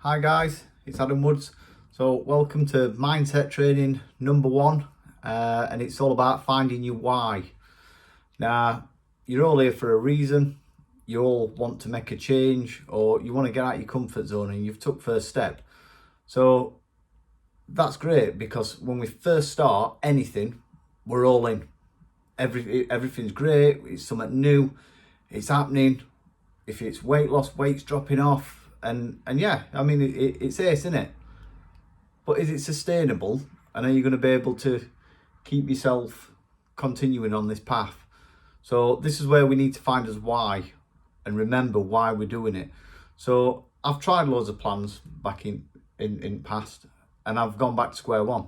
Hi guys, it's Adam Woods. So welcome to mindset training number 1, and it's all about finding your why. Now, you're all here for a reason. You all want to make a change, or you want to get out of your comfort zone, and you've took first step. So that's great, because when we first start anything, we're all in. Everything's great. It's something new. It's happening. If it's weight loss, weight's dropping off. And yeah, I mean, it's ace, isn't it? But is it sustainable? And are you going to be able to keep yourself continuing on this path? So this is where we need to find us why and remember why we're doing it. So I've tried loads of plans back in past, and I've gone back to square one.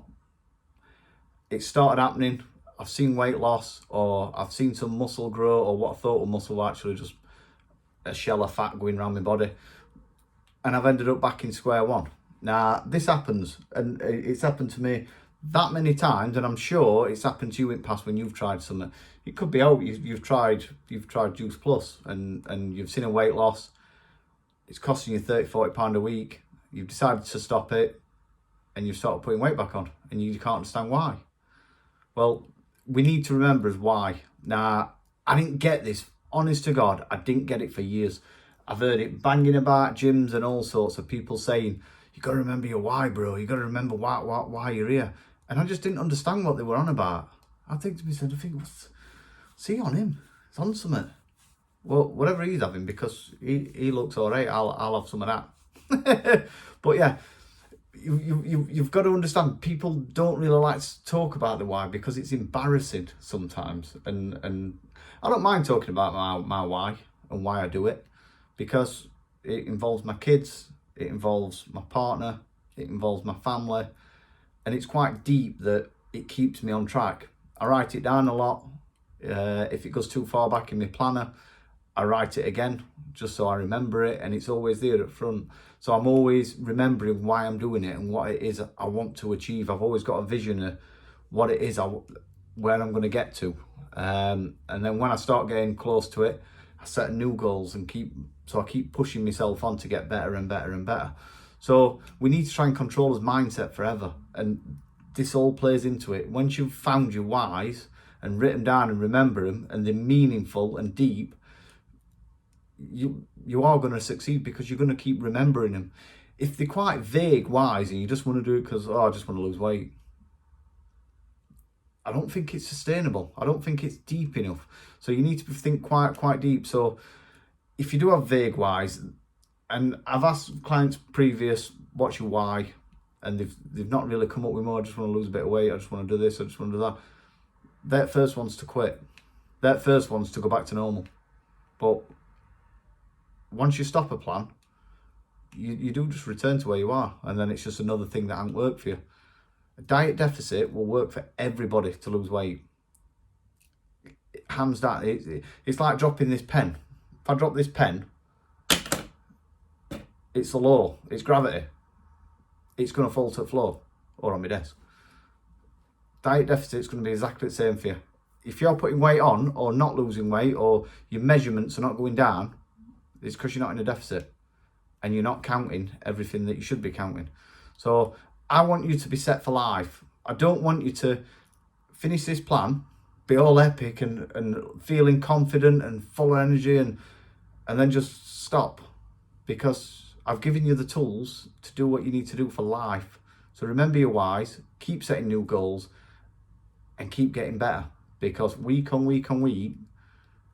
It started happening. I've seen weight loss, or I've seen some muscle grow, or what I thought was muscle was actually just a shell of fat going around my body. And I've ended up back in square one. Now, this happens, and it's happened to me that many times, and I'm sure it's happened to you in the past when you've tried something. It could be, you've tried Juice Plus, and you've seen a weight loss. It's costing you £30-40 a week. You've decided to stop it, and you've started putting weight back on, and you can't understand why. Well, we need to remember is why. Now, I didn't get this, honest to God, I didn't get it for years. I've heard it banging about gyms and all sorts of people saying, you got to remember your why, bro. You got to remember why you're here. And I just didn't understand what they were on about. I think to myself, see on him. It's on something. Well, whatever he's having, because he looks all right, I'll have some of that. But yeah, you've got to understand, people don't really like to talk about the why because it's embarrassing sometimes. And I don't mind talking about my why and why I do it, because it involves my kids, it involves my partner, it involves my family, and it's quite deep that it keeps me on track. I write it down a lot. If it goes too far back in my planner, I write it again just so I remember it, and it's always there at front. So I'm always remembering why I'm doing it and what it is I want to achieve. I've always got a vision of what it is where I'm going to get to. And then when I start getting close to it, I set new goals and I keep pushing myself on to get better and better and better. So we need to try and control his mindset forever. And this all plays into it. Once you've found your whys and written down and remember them, and they're meaningful and deep, you are going to succeed, because you're going to keep remembering them. If they're quite vague whys and you just want to do it because, I just want to lose weight, I don't think it's sustainable. I don't think it's deep enough. So you need to think quite deep. So if you do have vague whys, and I've asked clients previous, what's your why? And they've not really come up with more. I just want to lose a bit of weight. I just want to do this. I just want to do that. That first one's to quit. That first one's to go back to normal. But once you stop a plan, you do just return to where you are. And then it's just another thing that hasn't worked for you. A diet deficit will work for everybody to lose weight. Hands down. It's like dropping this pen. If I drop this pen, it's the law. It's gravity. It's going to fall to the floor or on my desk. Diet deficit is going to be exactly the same for you. If you're putting weight on or not losing weight, or your measurements are not going down, it's because you're not in a deficit and you're not counting everything that you should be counting. So I want you to be set for life. I don't want you to finish this plan, be all epic and feeling confident and full of energy and then just stop, because I've given you the tools to do what you need to do for life. So remember your whys, keep setting new goals, and keep getting better, because week on week on week,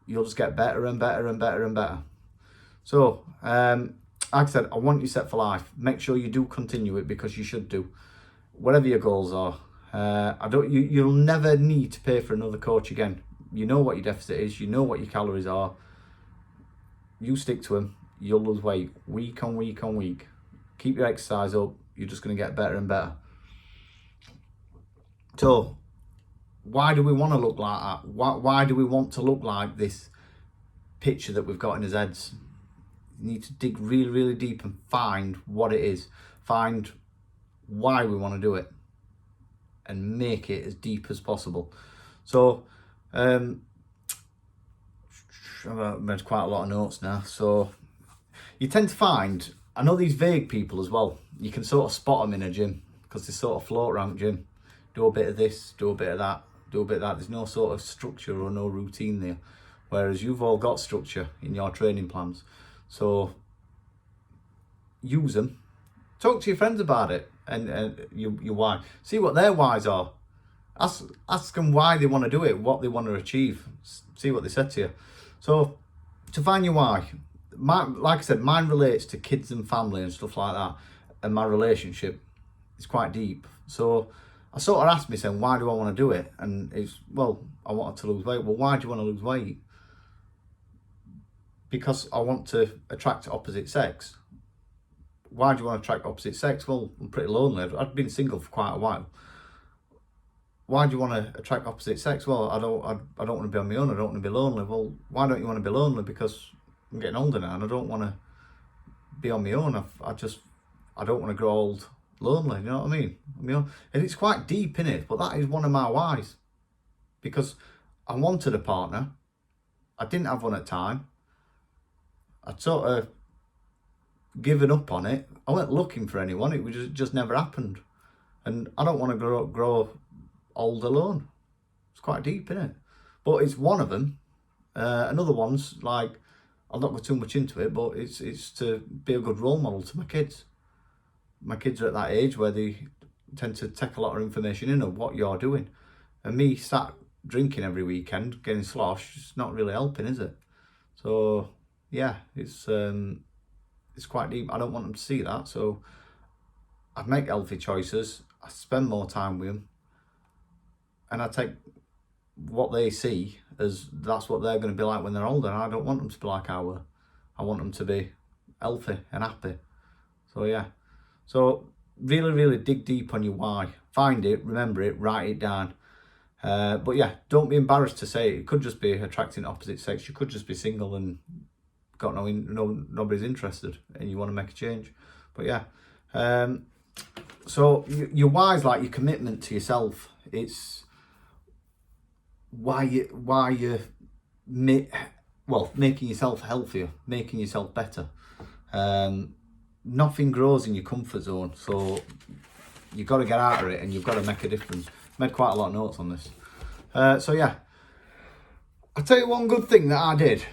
you'll just get better and better and better and better. So, like I said, I want you set for life. Make sure you do continue it, because you should do. Whatever your goals are. You'll never need to pay for another coach again. You know what your deficit is. You know what your calories are. You stick to them. You'll lose weight week on week on week. Keep your exercise up. You're just going to get better and better. So, why do we want to look like that? Why do we want to look like this picture that we've got in his heads? You need to dig really, really deep and find what it is. Find why we want to do it and make it as deep as possible. So, I've made quite a lot of notes now. So, you tend to find I know these vague people as well. You can sort of spot them in a gym because they sort of float around gym. Do a bit of this, do a bit of that, do a bit of that. There's no sort of structure or no routine there. Whereas you've all got structure in your training plans. So use them. Talk to your friends about it and your why. See what their whys are. Ask them why they want to do it, what they want to achieve. See what they said to you. So to find your why, like I said, mine relates to kids and family and stuff like that. And my relationship is quite deep. So I sort of asked myself, why do I want to do it? And it's, well, I wanted to lose weight. Well, why do you want to lose weight? Because I want to attract opposite sex. Why do you want to attract opposite sex? Well, I'm pretty lonely. I've been single for quite a while. Why do you want to attract opposite sex? Well, I don't want to be on my own. I don't want to be lonely. Well, why don't you want to be lonely? Because I'm getting older now and I don't want to be on my own. I don't want to grow old lonely. You know what I mean? And it's quite deep in it, but that is one of my whys. Because I wanted a partner. I didn't have one at the time. I'd sort of given up on it. I weren't looking for anyone. It just never happened. And I don't want to grow old alone. It's quite deep, isn't it? But it's one of them. Another one's like, I'll not go too much into it, but it's to be a good role model to my kids. My kids are at that age where they tend to take a lot of information in of what you're doing. And me sat drinking every weekend, getting slosh, it's not really helping, is it? So yeah, it's quite deep. I don't want them to see that. So I make healthy choices. I spend more time with them. And I take what they see as that's what they're going to be like when they're older. And I don't want them to be like I were. I want them to be healthy and happy. So yeah. So really, really dig deep on your why. Find it, remember it, write it down. But yeah, don't be embarrassed to say it. It could just be attracting opposite sex. You could just be single and got nobody's interested and you want to make a change. But yeah. So your why is like your commitment to yourself. It's why you making yourself healthier, making yourself better. Nothing grows in your comfort zone, so you've got to get out of it and you've got to make a difference. Made quite a lot of notes on this. So yeah, I'll tell you one good thing that I did,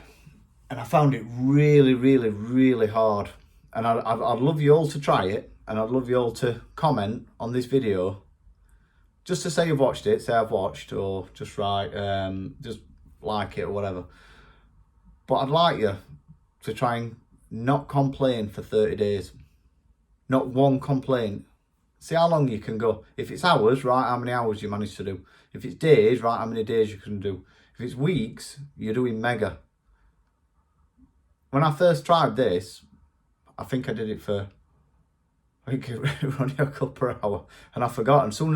and I found it really, really, really hard. And I'd love you all to try it, and I'd love you all to comment on this video. Just to say you've watched it, say I've watched, or just write, just like it or whatever. But I'd like you to try and not complain for 30 days. Not one complaint. See how long you can go. If it's hours, write how many hours you manage to do. If it's days, write how many days you can do. If it's weeks, you're doing mega. When I first tried this, I think I did it for, I think it was only a couple per hour, and I forgot. And as soon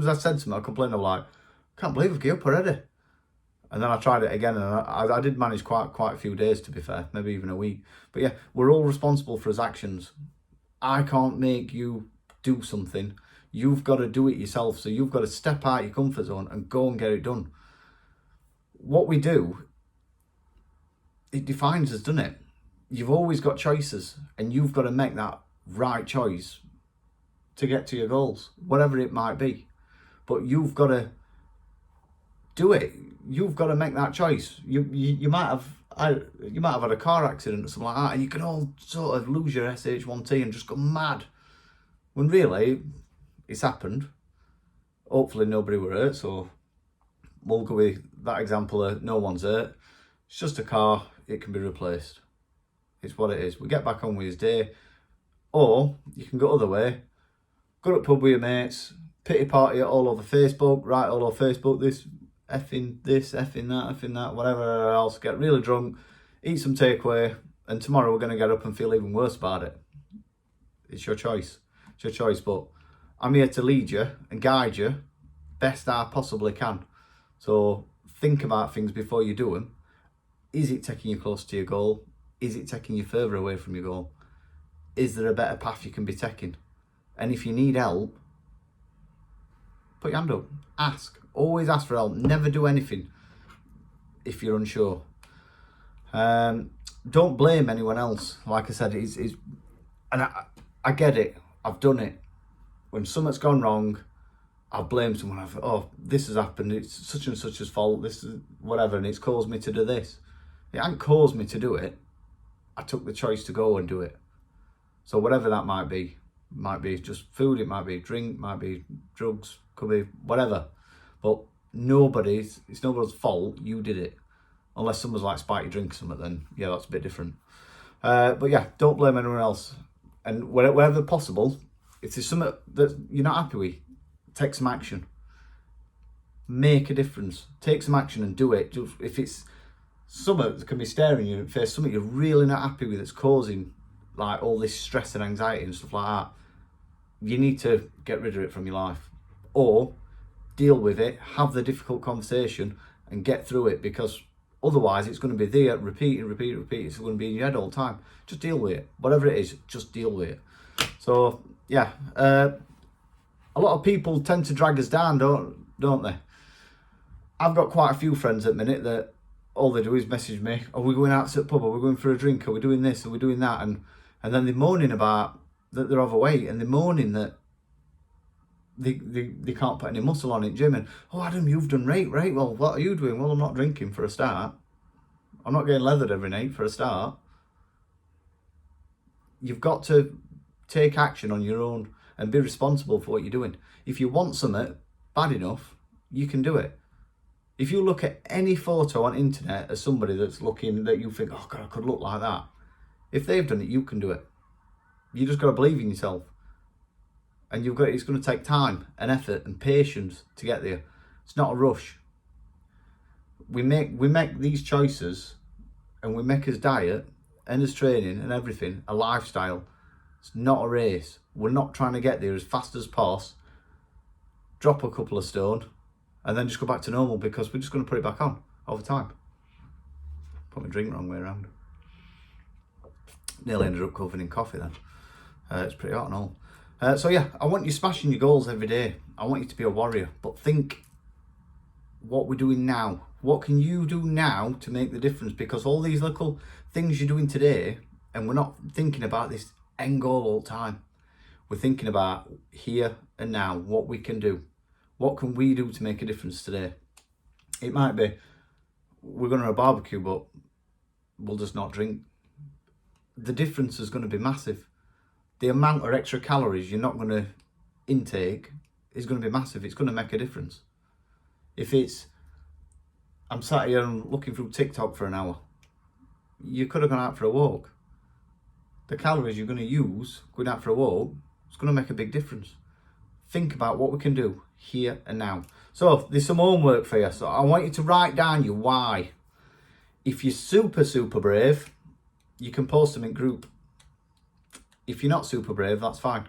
as I said something, I complained. I'm like, I can't believe I've given up already. And then I tried it again, and I did manage quite a few days, to be fair, maybe even a week. But yeah, we're all responsible for his actions. I can't make you do something. You've got to do it yourself. So you've got to step out your comfort zone and go and get it done. What we do, it defines us, doesn't it? You've always got choices, and you've got to make that right choice to get to your goals, whatever it might be. But you've got to do it. You've got to make that choice. You might have had a car accident or something like that, and you can all sort of lose your SH1T and just go mad. When really, it's happened. Hopefully nobody were hurt, so we'll go with that example of no one's hurt. It's just a car, it can be replaced. It's what it is. We get back on with his day. Or you can go other way. Go to the pub with your mates, pity party it all over Facebook, write all over Facebook, this, effing that, whatever else, get really drunk, eat some takeaway, and tomorrow we're going to get up and feel even worse about it. It's your choice. It's your choice, but I'm here to lead you and guide you best I possibly can. So think about things before you do them. Is it taking you close to your goal? Is it taking you further away from your goal? Is there a better path you can be taking? And if you need help, put your hand up. Ask. Always ask for help. Never do anything if you're unsure. Don't blame anyone else. Like I said, And I get it. I've done it. When something's gone wrong, I blame someone. Oh, this has happened. It's such and such's fault. This is whatever, and it's caused me to do this. It hasn't caused me to do it. I took the choice to go and do it. So whatever that might be just food, it might be drink, might be drugs, could be whatever. But it's nobody's fault. You did it. Unless someone's like spiked your drink or something, then yeah, that's a bit different. But yeah, don't blame anyone else. And wherever possible, if there's something that you're not happy with, take some action. Make a difference. Take some action and do it. Just if it's something that can be staring you in the face, something you're really not happy with that's causing like all this stress and anxiety and stuff like that, you need to get rid of it from your life. Or deal with it, have the difficult conversation and get through it, because otherwise it's going to be there, repeat. It's going to be in your head all the time. Just deal with it. Whatever it is, just deal with it. So yeah, a lot of people tend to drag us down, don't they? I've got quite a few friends at the minute that all they do is message me, are we going out to the pub, are we going for a drink, are we doing this, are we doing that, and then they're moaning about that they're overweight, and they're moaning that they can't put any muscle on it, gym, and oh Adam, you've done right, well what are you doing? Well, I'm not drinking for a start, I'm not getting leathered every night for a start. You've got to take action on your own and be responsible for what you're doing. If you want something bad enough, you can do it. If you look at any photo on internet of somebody that's looking, that you think, oh God, I could look like that. If they've done it, you can do it. You just got to believe in yourself. And it's going to take time and effort and patience to get there. It's not a rush. We make these choices, and we make his diet and his training and everything a lifestyle. It's not a race. We're not trying to get there as fast as possible, drop a couple of stone, and then just go back to normal, because we're just going to put it back on over time. Put my drink the wrong way around. Nearly ended up covered in coffee then. It's pretty hot and all. So yeah, I want you smashing your goals every day. I want you to be a warrior, but think what we're doing now. What can you do now to make the difference? Because all these little things you're doing today, and we're not thinking about this end goal all the time. We're thinking about here and now, what we can do. What can we do to make a difference today? It might be we're going to a barbecue, but we'll just not drink. The difference is going to be massive. The amount of extra calories you're not going to intake is going to be massive. It's going to make a difference. If it's, I'm sat here and looking through TikTok for an hour, you could have gone out for a walk. The calories you're going to use going out for a walk, it's going to make a big difference. Think about what we can do here and now. So there's some homework for you. So I want you to write down your why. If you're super brave, you can post them in group. If you're not super brave, that's fine.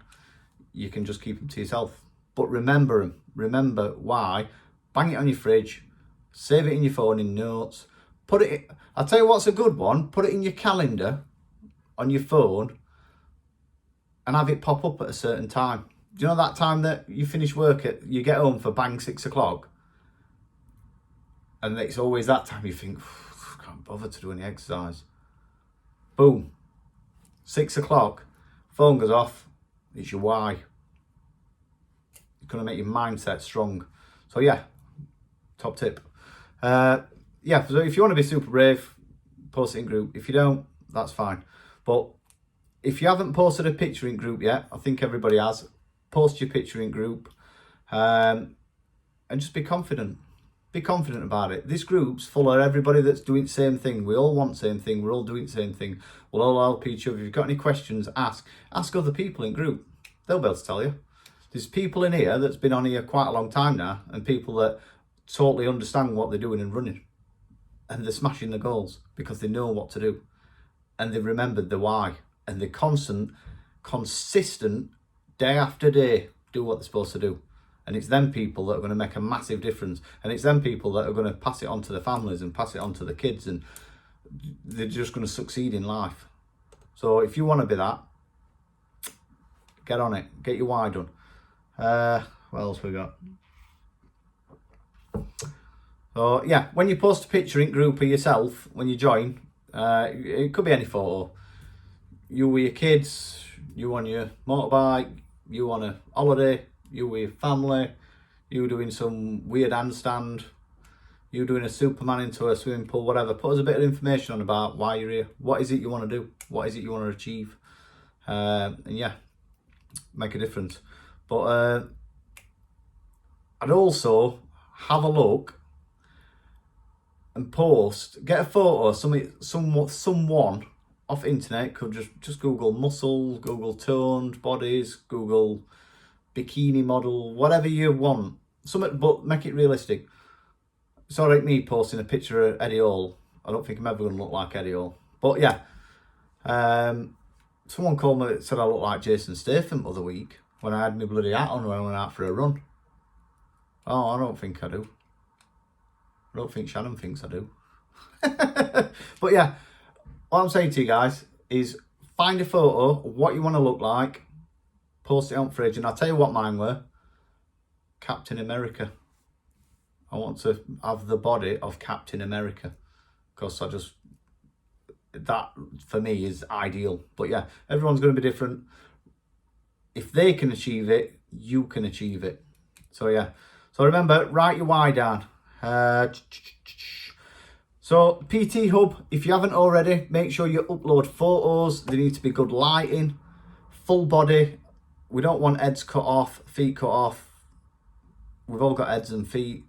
You can just keep them to yourself. But remember them. Remember why. Bang it on your fridge. Save it in your phone in notes. Put it. I'll tell you what's a good one. Put it in your calendar on your phone and have it pop up at a certain time. Do you know that time that you finish work you get home for bang 6 o'clock? And it's always that time you think, I can't bother to do any exercise. Boom. 6 o'clock, phone goes off. It's your why. It's going to make your mindset strong. So yeah, top tip. Yeah, so if you want to be super brave, post it in group. If you don't, that's fine. But if you haven't posted a picture in group yet, I think everybody has. Post your picture in group, and just be confident. Be confident about it. This group's full of everybody that's doing the same thing. We all want the same thing. We're all doing the same thing. We'll all help each other. If you've got any questions, ask other people in group. They'll be able to tell you. There's people in here that's been on here quite a long time now, and people that totally understand what they're doing and running, and they're smashing the goals because they know what to do, and they've remembered the why, and they're consistent day after day do what they're supposed to do. And it's them people that are going to make a massive difference, and it's them people that are going to pass it on to their families and pass it on to the kids, and they're just going to succeed in life. So if you want to be that, get on it, get your why done. What else we got? So yeah, when you post a picture in group of yourself, when you join, it could be any photo. You with your kids, you on your motorbike, you on a holiday, you with your family, you doing some weird handstand, you doing a Superman into a swimming pool, whatever. Put us a bit of information on about why you're here. What is it you want to do? What is it you want to achieve? And yeah, make a difference. But I'd also have a look and post, get a photo, someone off internet, could just Google muscle, Google toned bodies, Google bikini model, whatever you want. Something, but make it realistic. It's all right me posting a picture of Eddie Hall. I don't think I'm ever going to look like Eddie Hall. But yeah, someone called me, said I look like Jason Statham the other week when I had my bloody hat on when I went out for a run. Oh, I don't think I do. I don't think Shannon thinks I do. But yeah, what I'm saying to you guys is find a photo of what you want to look like, post it on fridge, and I'll tell you what mine were. Captain America. I want to have the body of Captain America because that for me is ideal. But yeah, everyone's going to be different. If they can achieve it, you can achieve it. So yeah. So remember, write your why down. So PT Hub, if you haven't already, make sure you upload photos. They need to be good lighting, full body. We don't want heads cut off, feet cut off. We've all got heads and feet.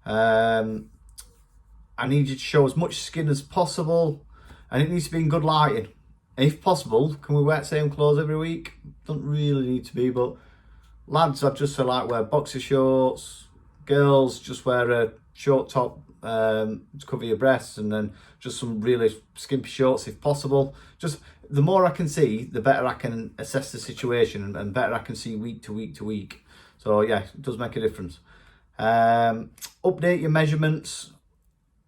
I need you to show as much skin as possible, and it needs to be in good lighting. And if possible, can we wear the same clothes every week? Don't really need to be, but lads, I'd just like wear boxer shorts. Girls, just wear a short top to cover your breasts, and then just some really skimpy shorts if possible. Just the more I can see, the better I can assess the situation, and better I can see week to week to week. So yeah, it does make a difference. Update your measurements.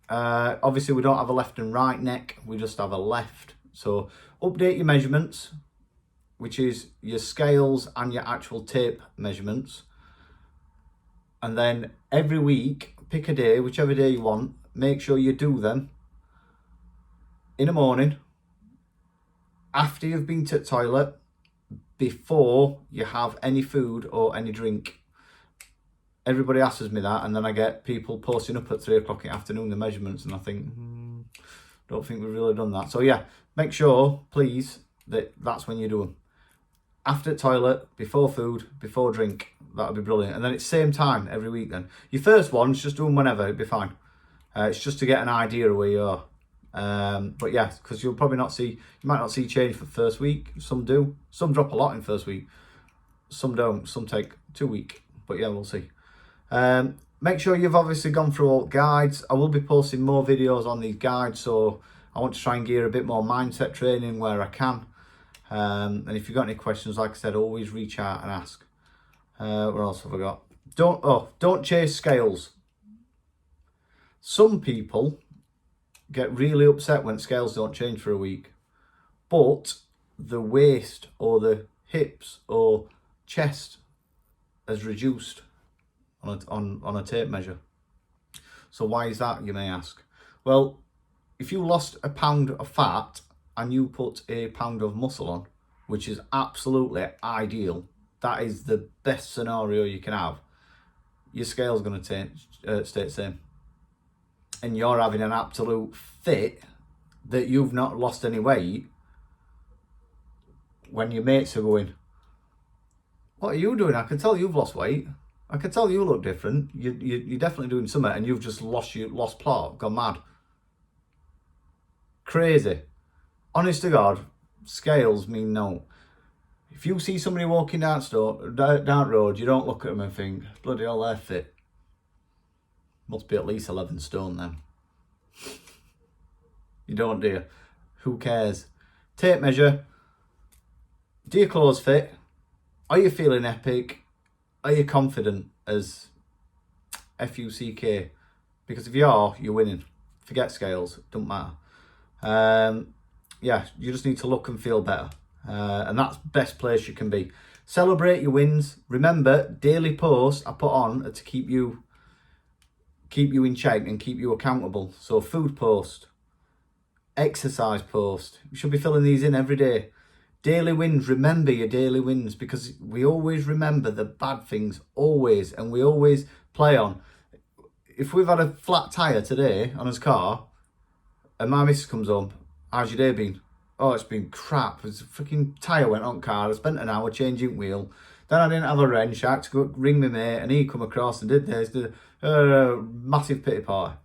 Obviously we don't have a left and right neck, we just have a left. So update your measurements, which is your scales and your actual tape measurements. And then every week, pick a day, whichever day you want, make sure you do them in the morning, after you've been to the toilet, before you have any food or any drink. Everybody asks me that, and then I get people posting up at 3 o'clock in the afternoon the measurements, and I think, don't think we've really done that. So yeah, make sure, please, that's when you do them. After the toilet, before food, before drink. That would be brilliant. And then it's same time every week then. Your first one's just do them whenever, it'd be fine. It's just to get an idea of where you are. But yeah, because you might not see change for the first week. Some do. Some drop a lot in first week. Some don't. Some take 2 weeks. But yeah, we'll see. Make sure you've obviously gone through all guides. I will be posting more videos on these guides, so I want to try and gear a bit more mindset training where I can. And if you've got any questions, like I said, always reach out and ask. What else have I got? Don't chase scales. Some people get really upset when scales don't change for a week, but the waist or the hips or chest has reduced on a tape measure. So why is that, you may ask? Well, if you lost a pound of fat and you put a pound of muscle on, which is absolutely ideal, that is the best scenario you can have, your scale's going to stay the same. And you're having an absolute fit that you've not lost any weight, when your mates are going, what are you doing? I can tell you've lost weight. I can tell you look different. You're definitely doing something, and you've just lost plot, gone mad. Crazy. Honest to God, scales mean no. If you see somebody walking down road, you don't look at them and think, bloody hell, they're fit. Must be at least 11 stone then. You don't, do you? Who cares? Tape measure. Do your clothes fit? Are you feeling epic? Are you confident as FUCK? Because if you are, you're winning. Forget scales, don't matter. Yeah, you just need to look and feel better. And that's best place you can be. Celebrate your wins. Remember, daily posts I put on are to keep you in check and keep you accountable. So food post, exercise post. You should be filling these in every day. Daily wins, remember your daily wins, because we always remember the bad things, always, and we always play on. If we've had a flat tyre today on his car, and my missus comes home, how's your day been? Oh, it's been crap. There's a freaking tyre went on car. I spent an hour changing wheel. Then I didn't have a wrench. I had to go ring my mate, and he come across and did this. Did a massive pity party.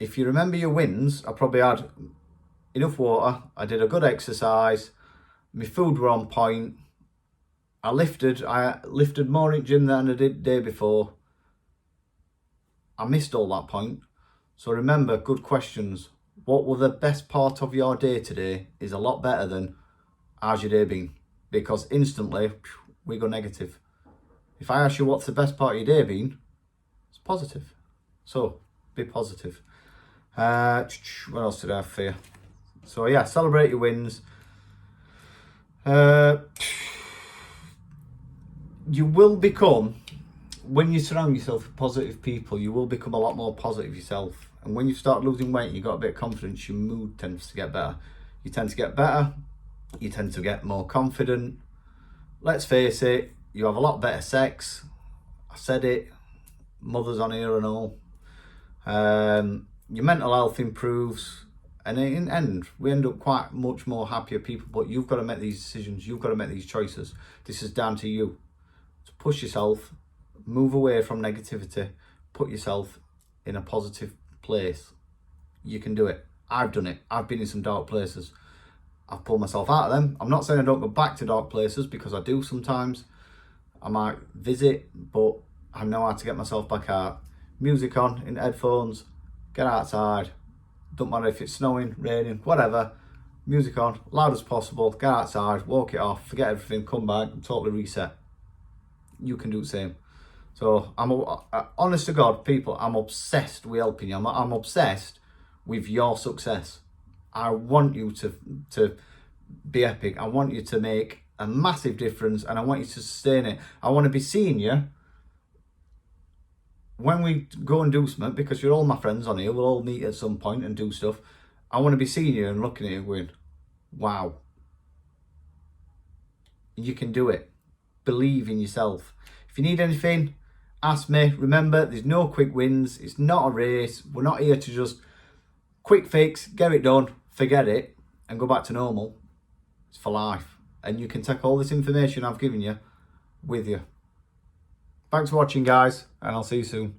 If you remember your wins, I probably had enough water, I did a good exercise, my food were on point, I lifted more in gym than I did the day before. I missed all that point. So remember, good questions. What were the best part of your day today is a lot better than how's your day been? Because instantly we go negative. If I ask you what's the best part of your day been, it's positive. So be positive. What else did I have for you? So yeah, celebrate your wins. You will become, when you surround yourself with positive people, you will become a lot more positive yourself. And when you start losing weight, you got a bit of confidence, your mood tends to get better. You tend to get better, you tend to get more confident. Let's face it, you have a lot better sex. I said it, mothers on here and all. Your mental health improves. And in the end, we end up quite much more happier people, but you've got to make these decisions. You've got to make these choices. This is down to you. To push yourself, move away from negativity, put yourself in a positive place. You can do it. I've done it. I've been in some dark places. I've pulled myself out of them. I'm not saying I don't go back to dark places, because I do sometimes. I might visit, but I know how to get myself back out. Music on, in headphones, get outside. Don't matter if it's snowing, raining, whatever. Music on, loud as possible, get outside, walk it off, forget everything, come back, and totally reset. You can do the same. So honest to God, people, I'm obsessed with helping you. I'm obsessed with your success. I want you to be epic. I want you to make a massive difference, and I want you to sustain it. I want to be seeing you when we go and do something, because you're all my friends on here, we'll all meet at some point and do stuff. I want to be seeing you and looking at you going, wow, you can do it. Believe in yourself. If you need anything, ask me. Remember, there's no quick wins. It's not a race. We're not here to just quick fix, get it done, forget it, and go back to normal. It's for life. And you can take all this information I've given you with you. Thanks for watching, guys, and I'll see you soon.